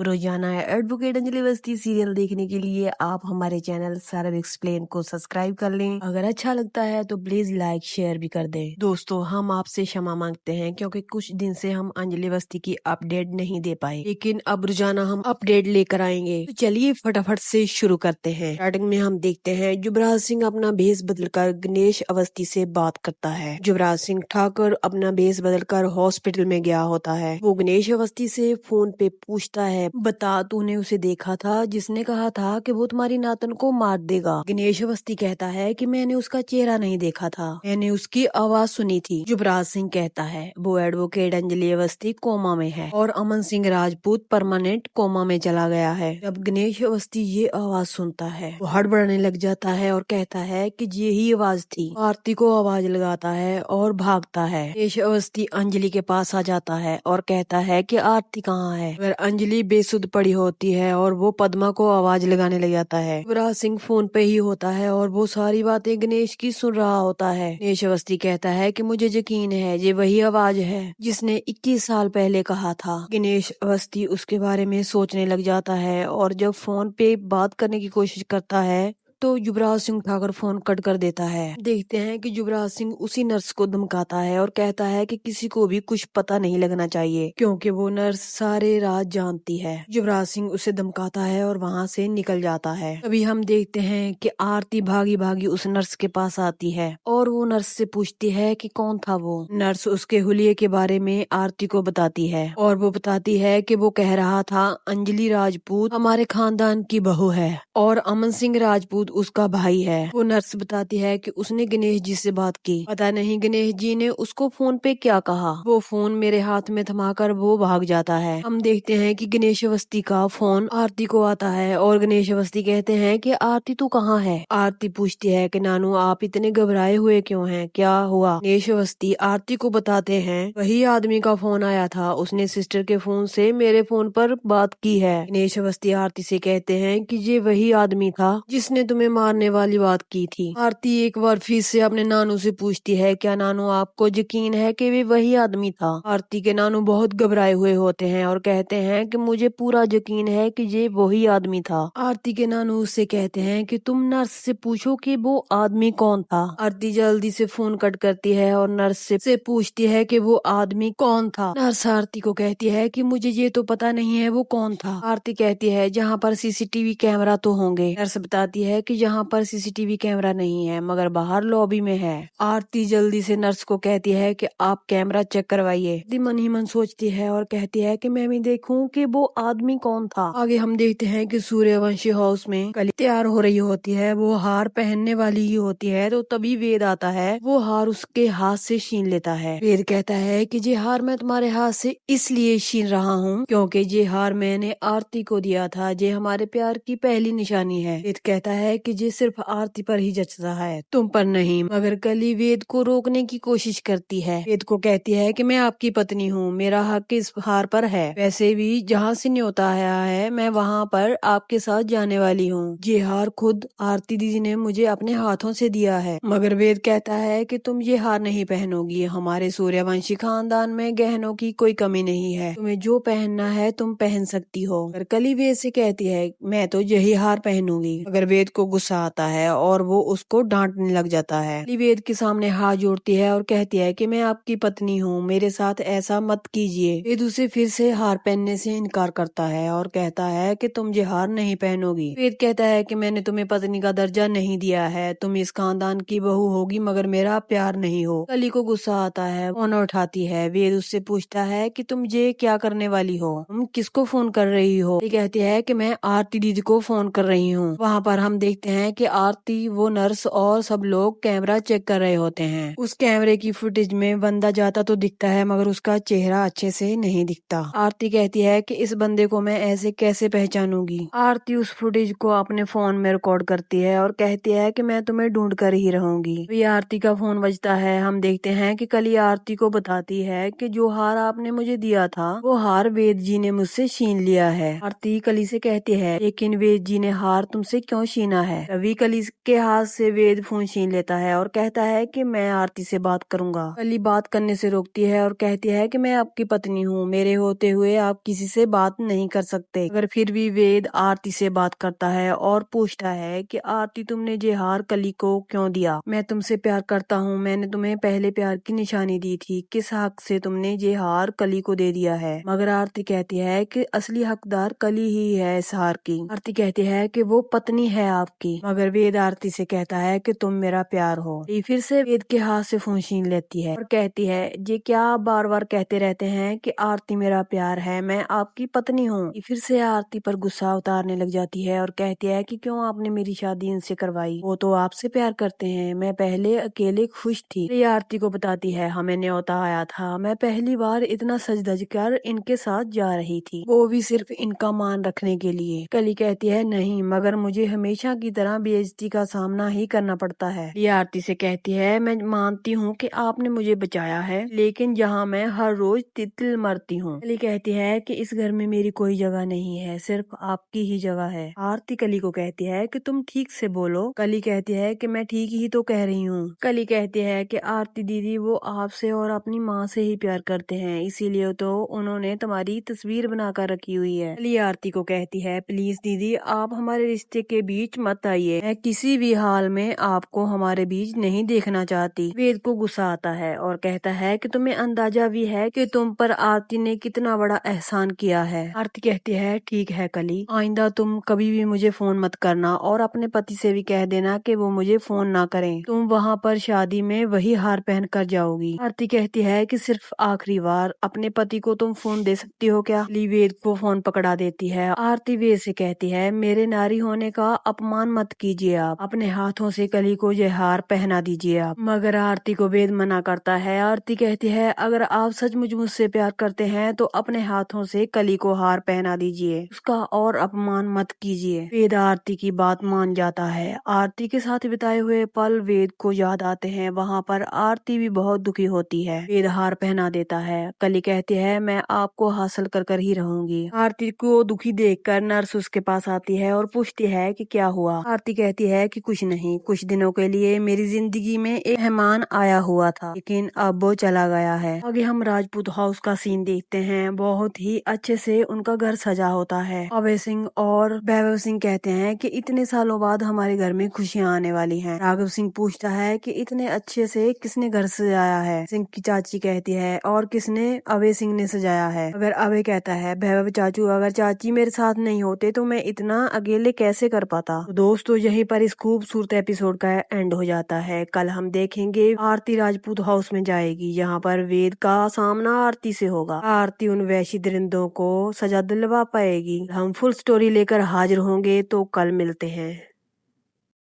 रोजाना advocate Anjali Awasthi serial देखने के लिए आप हमारे चैनल सरब एक्सप्लेन को सब्सक्राइब कर लें। अगर अच्छा लगता है तो प्लीज लाइक शेयर भी कर दें। दोस्तों, हम आपसे क्षमा मांगते हैं क्योंकि कुछ दिन से हम अंजलि अवस्थी की अपडेट नहीं दे पाए, लेकिन अब रोजाना हम अपडेट लेकर आएंगे। तो चलिए फटाफट से शुरू करते हैं। स्टार्टिंग में हम देखते हैं युवराज सिंह अपना भेष बदलकर गणेश अवस्थी से बात करता है। युवराज सिंह ठाकुर अपना भेष बदलकर हॉस्पिटल में गया होता है। वो गणेश अवस्थी से फोन पे पूछता है, बता तूने उसे देखा था जिसने कहा था कि वो तुम्हारी नातन को मार देगा। गणेश अवस्थी कहता है कि मैंने उसका चेहरा नहीं देखा था, मैंने उसकी आवाज सुनी थी। युवराज सिंह कहता है वो एडवोकेट अंजलि अवस्थी कोमा में है और अमन सिंह राजपूत परमानेंट कोमा में चला गया है। जब गणेश अवस्थी ये आवाज सुनता है वो हड़बड़ाने लग जाता है और कहता है कि ये ही आवाज थी। आरती को आवाज लगाता है और भागता है। गणेश अवस्थी अंजलि के पास आ जाता है और कहता है कि आरती कहाँ है। अगर अंजलि बेसुध पड़ी होती है और वो पद्मा को आवाज लगाने लग जाता है। युवराज सिंह फोन पे ही होता है और वो सारी बातें गणेश की सुन रहा होता है। गणेश अवस्थी कहता है कि मुझे यकीन है ये वही आवाज है जिसने 21 साल पहले कहा था। गणेश अवस्थी उसके बारे में सोचने लग जाता है और जब फोन पे बात करने की कोशिश करता है तो युवराज सिंह उठाकर फोन कट कर देता है। देखते हैं कि युवराज सिंह उसी नर्स को धमकाता है और कहता है कि किसी को भी कुछ पता नहीं लगना चाहिए क्योंकि वो नर्स सारे राज जानती है। युवराज सिंह उसे धमकाता है और वहाँ से निकल जाता है। अभी हम देखते हैं कि आरती भागी भागी उस नर्स के पास आती है और वो नर्स से पूछती है कि कौन था वो। नर्स उसके हुलिये के बारे में आरती को बताती है और वो बताती है कि वो कह रहा था अंजलि राजपूत हमारे खानदान की बहू है और अमन सिंह राजपूत उसका भाई है। वो नर्स बताती है कि उसने गणेश जी से बात की, पता नहीं गणेश जी ने उसको फोन पे क्या कहा। वो फोन मेरे हाथ में थमाकर वो भाग जाता है। हम देखते हैं कि गणेश अवस्थी का फोन आरती को आता है और गणेश अवस्थी कहते हैं कि आरती तू कहाँ है। आरती पूछती है कि नानू आप इतने घबराए हुए क्यों हैं, क्या हुआ। गणेश अवस्थी आरती को बताते हैं वही आदमी का फोन आया था, उसने सिस्टर के फोन से मेरे फोन पर बात की है। गणेश अवस्थी आरती से कहते हैं कि ये वही आदमी था जिसने तुम्हें मारने वाली बात की थी। आरती एक बार फिर से अपने नानू से पूछती है क्या नानू आपको यकीन है कि वे वही आदमी था। आरती के नानू बहुत घबराए हुए होते हैं और कहते हैं कि मुझे पूरा यकीन है कि ये वही आदमी था। आरती के नानू उससे कहते हैं कि तुम नर्स से पूछो कि वो आदमी कौन था। आरती जल्दी से फोन कट करती है और नर्स से पूछती है कि वो आदमी कौन था। नर्स आरती को कहती है कि मुझे ये तो पता नहीं है वो कौन था। आरती कहती है जहाँ पर सीसीटीवी कैमरा तो होंगे। नर्स बताती है कि यहाँ पर सीसीटीवी कैमरा नहीं है मगर बाहर लॉबी में है। आरती जल्दी से नर्स को कहती है कि आप कैमरा चेक करवाइए। मन ही मन सोचती है और कहती है कि मैं भी देखूं कि वो आदमी कौन था। आगे हम देखते हैं कि सूर्यवंशी हाउस में कली तैयार हो रही होती है, वो हार पहनने वाली ही होती है तो तभी वेद आता है। वो हार उसके हाथ से छीन लेता है। वेद कहता है कि ये हार मैं तुम्हारे हाथ से इसलिए छीन रहा हूँ क्योंकि ये हार मैंने आरती को दिया था, ये हमारे प्यार की पहली निशानी है। वेद कहता है कि ये सिर्फ आरती पर ही जचता है, तुम पर नहीं। मगर कली वेद को रोकने की कोशिश करती है। वेद को कहती है कि मैं आपकी पत्नी हूँ, मेरा हक इस हार पर है, वैसे भी जहाँ से न्योता आया है मैं वहाँ पर आपके साथ जाने वाली हूँ। ये हार खुद आरती दीदी ने मुझे अपने हाथों से दिया है। मगर वेद कहता है कि तुम ये हार नहीं पहनोगी, हमारे सूर्यवंशी खानदान में गहनों की कोई कमी नहीं है, तुम्हें जो पहनना है तुम पहन सकती हो। मगर कली वेद से कहती है मैं तो यही हार पहनूंगी। मगर वेद को गुस्सा आता है और वो उसको डांटने लग जाता है। कली वेद के सामने हाथ जोड़ती है और कहती है कि मैं आपकी पत्नी हूँ, मेरे साथ ऐसा मत कीजिए। वेद उसे फिर से हार पहनने से इनकार करता है और कहता है कि तुम ये हार नहीं पहनोगी। वेद कहता है कि मैंने तुम्हें पत्नी का दर्जा नहीं दिया है, तुम इस खानदान की बहू होगी मगर मेरा प्यार नहीं हो। कली को गुस्सा आता है, फोन उठाती है। वेद उससे पूछता है कि तुम ये क्या करने वाली हो, तुम किसको फोन कर रही हो। ये कहती है कि मैं आरती दीदी को फोन कर रही हूँ। वहाँ पर हम देखते हैं कि आरती, वो नर्स और सब लोग कैमरा चेक कर रहे होते हैं। उस कैमरे की फुटेज में बंदा जाता तो दिखता है मगर उसका चेहरा अच्छे से नहीं दिखता। आरती कहती है कि इस बंदे को मैं ऐसे कैसे पहचानूंगी। आरती उस फुटेज को अपने फोन में रिकॉर्ड करती है और कहती है कि मैं तुम्हें ढूंढ कर ही रहूंगी। ये आरती का फोन बजता है। हम देखते हैं कि कली आरती को बताती है कि जो हार आपने मुझे दिया था वो हार वेद जी ने मुझसे छीन लिया है। आरती कली से कहती है लेकिन वेद जी ने हार तुमसे क्यों छीना सुना है। तभी कली के हाथ से वेद फोन छीन लेता है और कहता है कि मैं आरती से बात करूंगा। कली बात करने से रोकती है और कहती है कि मैं आपकी पत्नी हूँ, मेरे होते हुए आप किसी से बात नहीं कर सकते। मगर फिर भी वेद आरती से बात करता है और पूछता है कि आरती, तुमने ये हार कली को क्यों दिया? मैं तुमसे प्यार करता हूँ, मैंने तुम्हें पहले प्यार की निशानी दी थी, किस हक से तुमने ये हार कली को दे दिया है? मगर आरती कहती है कि असली हकदार कली ही है इस हार की। आरती कहती है कि वो पत्नी है आपकी। मगर वेद आरती से कहता है कि तुम मेरा प्यार हो। ये फिर से वेद के हाथ से फोन छीन लेती है और कहती है, ये क्या आप बार बार कहते रहते हैं कि आरती मेरा प्यार है, मैं आपकी पत्नी हूँ। ये फिर से आरती पर गुस्सा उतारने लग जाती है और कहती है कि क्यों आपने मेरी शादी इनसे करवाई? वो तो आपसे प्यार करते हैं, मैं पहले अकेले खुश थी। ये आरती को बताती है, हमें न्योता आया था, मैं पहली बार इतना सज धज कर इनके साथ जा रही थी, वो भी सिर्फ इनका मान रखने के लिए। कली कहती है, नहीं, मगर मुझे हमेशा की तरह बेइज्जती का सामना ही करना पड़ता है। ये आरती से कहती है, मैं मानती हूँ कि आपने मुझे बचाया है, लेकिन यहाँ मैं हर रोज तिल मरती हूँ। कली कहती है कि इस घर में मेरी कोई जगह नहीं है, सिर्फ आपकी ही जगह है। आरती कली को कहती है कि तुम ठीक से बोलो। कली कहती है कि मैं ठीक ही तो कह रही हूँ। कली कहती है कि आरती दीदी, वो आपसे और अपनी माँ से ही प्यार करते हैं, इसीलिए तो उन्होंने तुम्हारी तस्वीर बनाकर रखी हुई है। कली आरती को कहती है, प्लीज दीदी, आप हमारे रिश्ते के बीच मत आइए, मैं किसी भी हाल में आपको हमारे बीच नहीं देखना चाहती। वेद को गुस्सा आता है और कहता है कि तुम्हें अंदाजा भी है कि तुम पर आरती ने कितना बड़ा एहसान किया है। आरती कहती है, ठीक है कली, आइंदा तुम कभी भी मुझे फोन मत करना और अपने पति से भी कह देना कि वो मुझे फोन ना करें। तुम वहाँ पर शादी में वही हार पहन कर जाओगी। आरती कहती है कि सिर्फ आखिरी बार अपने पति को तुम फोन दे सकती हो क्या? कली वेद को फोन पकड़ा देती है। आरती वेद से कहती है, मेरे नारी होने का अपमान मत कीजिए, आप अपने हाथों से कली को ये हार पहना दीजिए आप। मगर आरती को वेद मना करता है। आरती कहती है, अगर आप सचमुच मुझसे प्यार करते हैं तो अपने हाथों से कली को हार पहना दीजिए, उसका और अपमान मत कीजिए। वेद आरती की बात मान जाता है। आरती के साथ बिताए हुए पल वेद को याद आते हैं। वहाँ पर आरती भी बहुत दुखी होती है। वेद हार पहना देता है। कली कहती है, मैं आपको हासिल कर कर ही रहूंगी। आरती को दुखी देखकर नर्स उसके पास आती है और पूछती है कि क्या हुआ। आरती कहती है कि कुछ नहीं, कुछ दिनों के लिए मेरी जिंदगी में एक मेहमान आया हुआ था, लेकिन अब वो चला गया है। आगे हम राजपूत हाउस का सीन देखते हैं। बहुत ही अच्छे से उनका घर सजा होता है। अभय सिंह और वैभव सिंह कहते हैं कि इतने सालों बाद हमारे घर में खुशियां आने वाली हैं। राघव सिंह पूछता है कि इतने अच्छे से किसने घर सजाया है? सिंह की चाची कहती है, और किसने? अभय सिंह ने सजाया है। अगर अभय कहता है, वैभव चाचू, अगर चाची मेरे साथ नहीं होते तो मैं इतना अकेले कैसे कर पाता। तो दोस्तों, यहीं पर इस खूबसूरत एपिसोड का एंड हो जाता है। कल हम देखेंगे आरती राजपूत हाउस में जाएगी, यहाँ पर वेद का सामना आरती से होगा। आरती उन वैशी दरिंदों को सजा दिलवा पाएगी। हम फुल स्टोरी लेकर हाजिर होंगे, तो कल मिलते हैं।